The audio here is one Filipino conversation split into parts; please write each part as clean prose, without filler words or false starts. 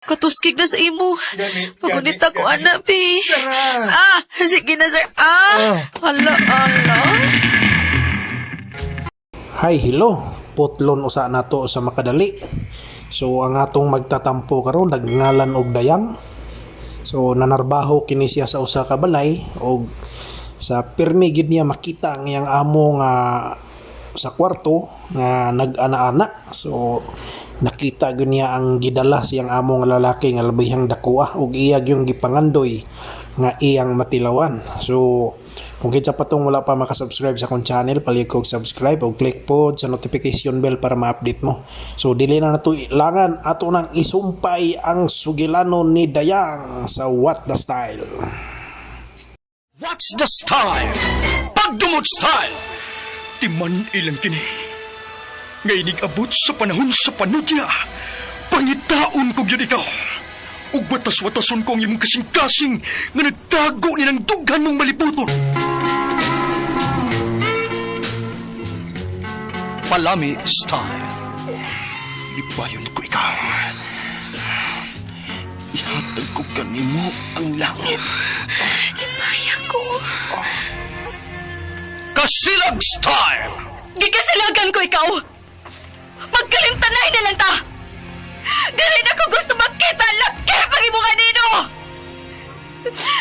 Katuskig na sa imo. Pagunita ko, anak, pi. Tara. Sige na, sir. Hala. Hi, hello. Putlon usa nato sa makadali. So ang atong magtatampo karon nagngalan og Dayang. So nanarbaho kini siya sa usa ka balay og sa pirmi gid niya makita ang iyang amo nga sa kwarto nga nag-ana-ana. So nakita gid niya ang gidala siyang amo nga lalaki nga labihang dakuha og iya gyung gipangandoy nga iyang matilawan. So kung kitsa pa tong wala pa makasubscribe sa akong channel, palig kog subscribe o click po sa notification bell para ma-update mo. So dili na nato ilangan, ato nang isumpay ang sugilanon ni Dayang sa What the Style. What's the style? Pagdumot style! Timan ilang kini. Ngayon abot sa panahon sa panudya. Pangitaon kong yun ikaw. Ug batas-watason kong imong kasing-kasing nga nagtago ni ng dughan mong malibuton. Palami style. Ibayon ko ikaw. Ihatag ko kanimo ang langit. Ipaya ko. Kasilag style! Gigasilagan ko ikaw. Magkalimtanay na lang ta. Dili na ko gusto makita ang laki pag imo kanino.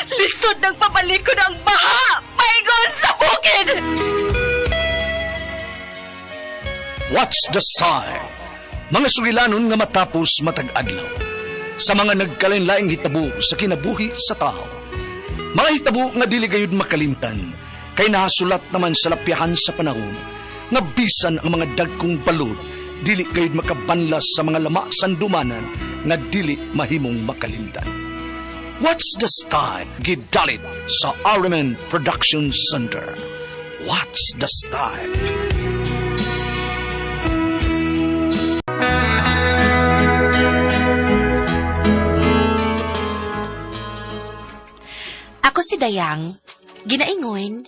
Lisod ng papalikod ang baha. Paigon sa bukid. What's the style? Mga sugilanon nga matapos matag adlaw. Sa mga nagkalain-laing hitabo sa kinabuhi sa tao. Mga hitabo nga dili gayud makalimtan. Kay nasulat naman sa lapyahan sa panahon. Nga bisan ang mga dagkong balod dili gayud makabanlas sa mga lama sandumanan nga dili mahimong makalimtan. What's the style? Gidalit sa Ariman Production Center. What's the style? Ako si Dayang. Ginaingon,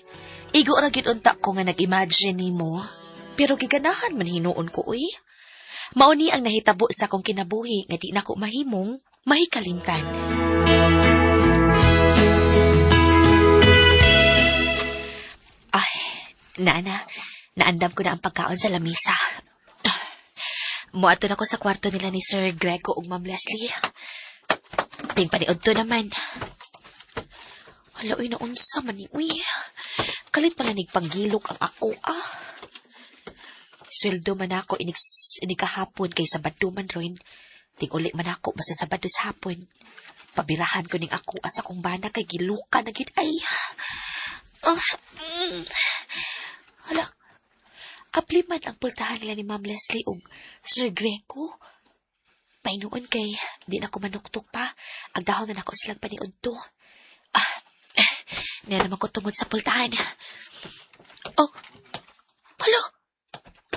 igo ra gid unta ko nga nag-imagine nimo. Pero giganahan man hinuon ko, uy. Mauni ang nahitabo sa akong kinabuhi nga di na ko mahimong mahikalimtan. Ay, naandam ko na ang pagkaon sa lamisa. Muadto na ko sa kwarto nila ni Sir Greco ug Ma'am Leslie. Tingpaniod to naman. Hala, uy, naunsa man ni, uy. Kalit pala nigpanggilok ang ako, Sweldo man ako inikahapon kay Sabado man ron. Ting-uli man ako basta Sabado sa hapon. Pabirahan ko ning ako asa kong bana kay giluka na gid ay. Hala. Apli man ang pultahan nila ni Ma'am Leslie ug Sir Greco. Painuon kay di na ko manuktok pa. Agdahon na ako silang paniudto. Niya naman ko tungod sa pultahan. Oh. Hala.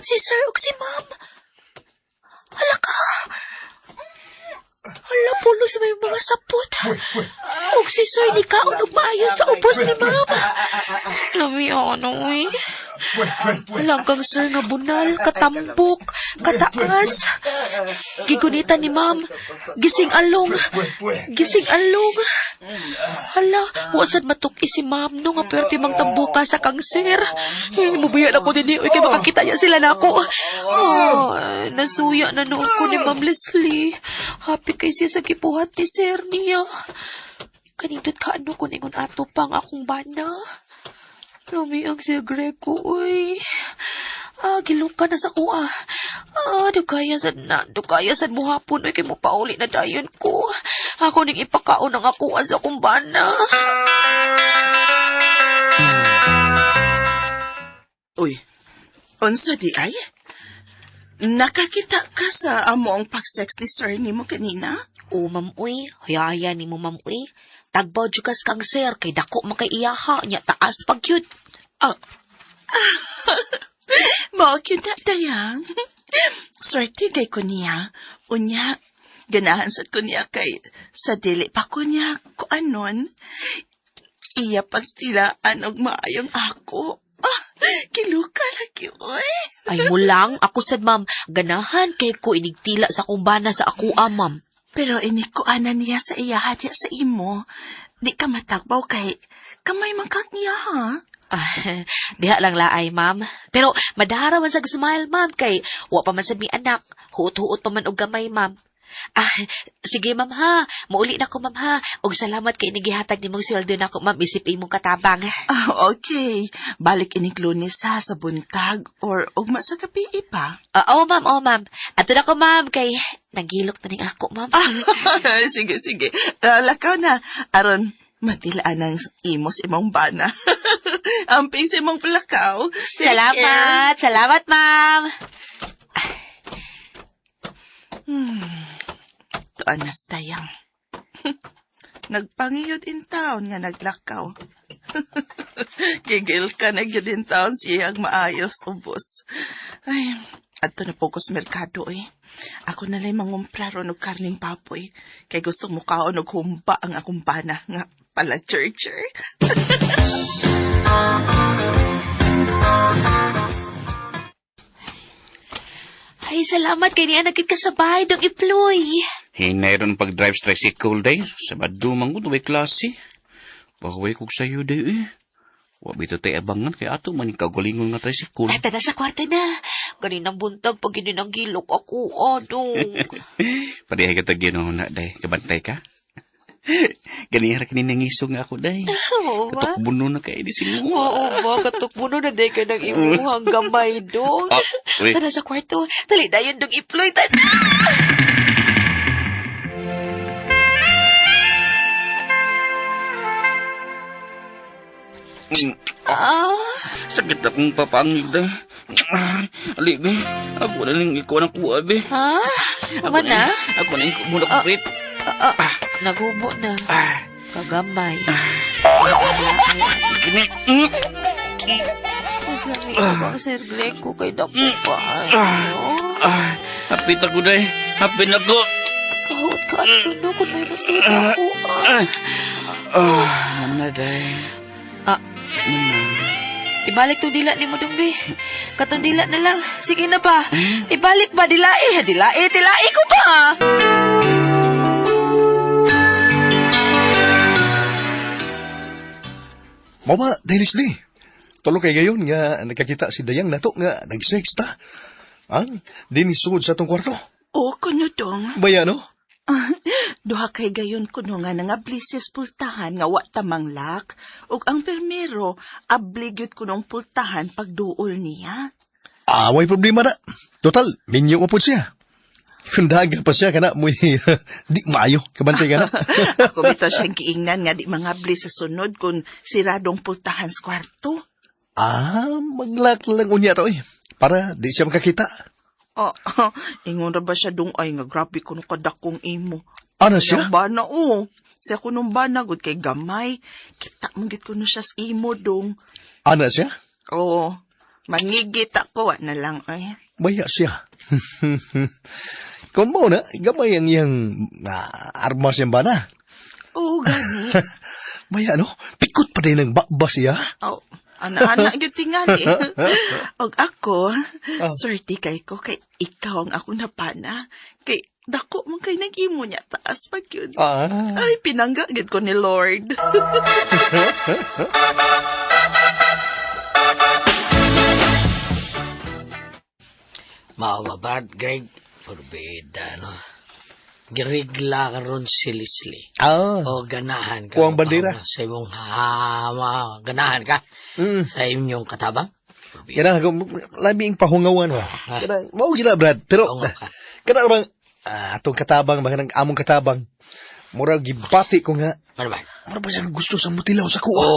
Si Sir ug si Ma'am. Hala ka. Hala, pulos may mga sapot. Ug si Sir di kaon ug maayo sa ubos ni Ma'am. Lami eh. Halagang Sir nga bunal, katambok, kataas. Gigunita ni Ma'am. Gising along. Hala, wasad matuki si Ma'am no nga perti mang tambuka sa kangser. Mubuyan ako din kay makakita niya sila na ako. Nasuya na noon ko ni Ma'am Leslie. Happy kay siya sa kipuhat ni Sir niya. Kanindot ka ano kung ingon ato pang akong bana. Lumi ang Sir Greco, uy. Giluka na sa kuha. Dugaya sad mo hapon, uy, kay mo pauli na dayon ko. Ako ning ipakaon ang ako sa akong bana. Uy, unsa di ay? Nakakita ka sa amo ang pag-sex ni Sir nimo kanina? O, Ma'am, uy. Hayaya ni mo, Ma'am, uy. Tagbaw jukas kang Sir, kay dako makay iyaha niya taas pag yun. Mao yun na, Dayang. Swerte kay ko niya. Unya, ganahan sad ko niya kay sa dili pa ko niya ko anon. Iya pagtilaan og maayong ako. Kiluka lagi, oy. Ay mo lang, ako sad, Ma'am. Ganahan kay ko inigtila sa kumbana sa ako, Ma'am. Pero ini ko ana niya sa iya hadya sa imo. Di ka matakbaw kay kamay man kang niya, ha? Diha lang laay, ma'am. Pero madara man sa smile, ma'am, kay wa pa man sa mi anak. Huot-huot pa man og gamay, ma'am. Sige, ma'am, ha. Mauli na ko, ma'am, ha. Og salamat kay inigihatag ni mong sweldo na ko, ma'am. Isip imong katabang. Okay. Balik inig Lunes ha sa buntag or ugma sa gabi pa. Oo, ma'am, oo, ma'am. Ato na ko, ma'am, kay nagilok na ning ako, ma'am. Sige, sige. Lakaw na. Aron, matilaan ang imos imong bana. Amping sa imong plakaw. Take care. Salamat. Salamat, ma'am. Tuanas tayang. Nagpangiyod in town nga naglakaw. Gigil ka na yun in town siyang maayos ubos. Ay, ato na po ko sa merkado eh. Ako na lang mangumpra ron og karning papoy. Kay gusto mo kaon og humba ang akong bana nga pala churcher. Ay, salamat kay niya nagkit ka sa bahay dong iploy. Hinay ron pag-drive sa tricycle day. Sabado man ko, may klase. Bahuay kog sa'yo day eh. Wabito tayo abangan kay ato man ikagulingon nga tricycle. Ay, tada sa kwarta na. Ganinang buntag pag ang gilok ako, adong. Padihay ka tagino na day. Kabantay ka? Ganihara kaninangisog nga ako day. Oo ba? Katukbuno na kayo di sino. Oo ba? Katukbuno na day ka ng imuhang gamay dong. Wait. Tada sa kwarto. Dali dayon dong iploy. Tada! Sakit akong papangig day. Ali be. Ako na lang ikaw na kuha be. Ha? Ama na? Ako na ikaw muna kong rate. Nagubo na. Kagamay. Gini. Maslami ko ba, Sir Greco, kay dako pa. Hapit ako day. Hapit ako. Kahot ka at suno kung may masud ako. Mana day. Mana. Ibalik to dila ni mo dumbi. Katong dila na lang. Sige na ba? Ibalik ba? Dilai. Dilai ko pa. Mama, Leslie. Tulo kay gayon nga nakakita si Dayang nato nga nag-sex ta. Ang dinisugod sa tong kwarto. Oo, kuno dong. Baya no? Duha kay gayon kuno nga blisis pultahan nga wa tamang lak. Ug ang permero, abligyot kunong pultahan pagduol niya. Way problema na. Total, minyo mo po siya. Kundaga pa siya kana muy di maayo kabantay ka na. Ako bitaw siyang giingnan nga di mga blis sa sunod kung siradong pultahan sa kwarto. Maglak lang unya to eh. Para di siya makakita. Ingon ra ba siya dong ay nga grabe kuno kadakong imo. Ano siya? Ang bana siya kunong bana gud kay gamay. Kita mo gid kuno siya sa imo dong. Ana siya? Oo. Mangigit ako na lang ay. Baya siya. Kung mo na, gamay ang iyang armas yan ba na? Oo, gani. Baya ano, pikot pa din ng bakba siya. Ana-ana yun tingali. Og ako, swerte kay ko, kay ikaw ang ako napana. Kay dako man kay nag-imo niya taas pag yun. Ay, pinangga gid ko ni Lord. Maawa ba, Greg? Forbida, no? Girigla ka ron si Leslie. O ganahan ka. Kuwang bandera. Sa imong ganahan ka. Sa inyong katabang. Kaya labing pahungawan mo. Kaya mau gila, Brad. Pero, kaya bang, atong katabang, mga among katabang, mura gibati ko nga. Ano ba? Mura ba siya gusto sa mutilaw sa kuwa?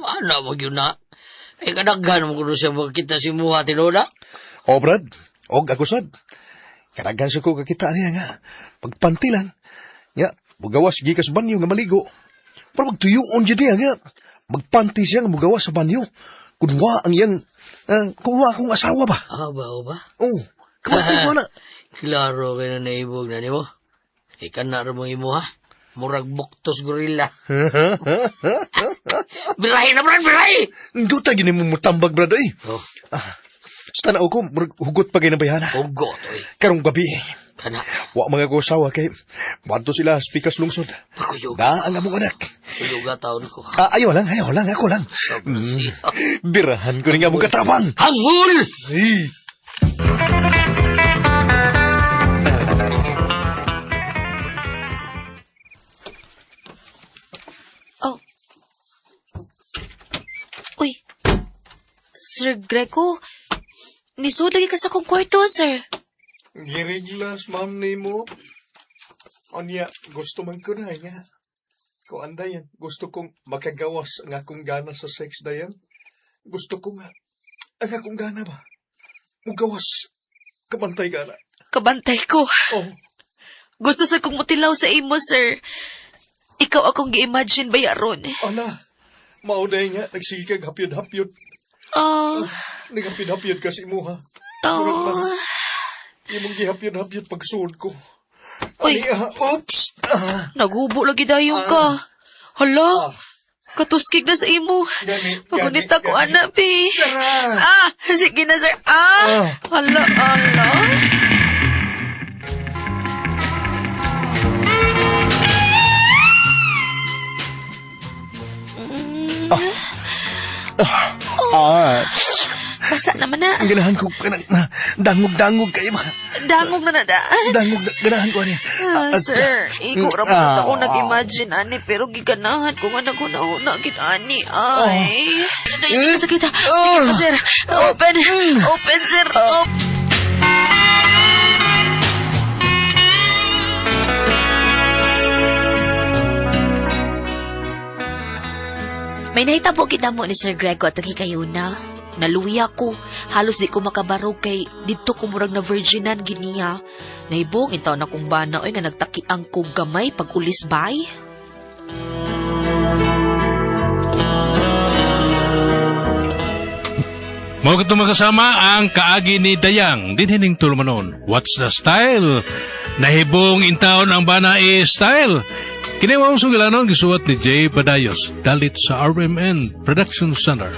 Ano mo yun na? Kadaghan mo kuno siya magkita si Muha Tinoda? Brad. Ako sad. Kadaghan siya ko kakita niya nga. Pagpantilan. Nga, mugawas gikas banyo nga maligo. Pero magtuyuon dyan niya nga. Magpanti siya nga mugawas sa banyo. Kunwa ang iyang, kunwa akong asawa ba? Ba? Oo. Kapatid mo na. Klaro kayo na naibog na ni mo. Ikan na rin mo imo ha. Murag buktos gorilla. Birahi na, Brad, birahi! Hindi tayo gini mo mutambag, Brad, eh. Oh. Sa tanaw ko, hugot pa kayo na bayana. Hugot, oy. Karong gabi, Kana, Wa mga kusawa kay wadto sila sa pikas lungsod. makuyog. Da ang among anak. Kuyuga taon ko. Ayaw lang, ako lang. Sobra siya. Birahan ko rin nga mong katapang. Hangul! Ay. Oh. Uy. Sir Greco, nisod lagi ka sa kong kwarto, sir. Giriglas, ma'am ni mo. Anya, gusto man ko na nga. Kung andayan, gusto kong makagawas ang akong gana sa sex dayan. Gusto ko nga, ang akong gana ba? Mugawas, kabantay gana. Kabantay ko. Oh, Gusto sa kong mutilaw sa imo, sir. Ikaw akong gi-imagine ba yaron? ala, mauday nga, nagsigag hapyod-hapyod. Oh, Nagapid-hapyod kasi mo ha. oh. Imong gihapyod-hapyod pagsuod ko. Uy. Oops! Nagubo lagi dayong ka. Hala, katuskig na sa imo. Pagunita ko, anak, pi. Tara! Sige na, sir. Hala, hala. Mm. Basta naman na. Ganahan ko, dangog-dangog kayo ba? Dangog na nada. Ganahan ko niya. Sir, ikaw rapat ako nag-imagine, ani, pero giganahan ko nga naguna-una, ani, ay. Sakit ha. Sige pa, sir. Open, sir. May nahitabo mo ni Sir Greco at nagkikayuna. Naluya ko. Halos di ko makabarog kay dito ko murag na virginan giniya. Naibong intaw na kong bana oy nga nagtakiang kong gamay pag ulis bay. Mao kito makasama ang kaagi ni Dayang dinhining tulmanon. What's the style? Nahibong intaon ang bana style. Kini mao sugilanon gisuwat ni Jay Badayos dalit sa RMN Production Center.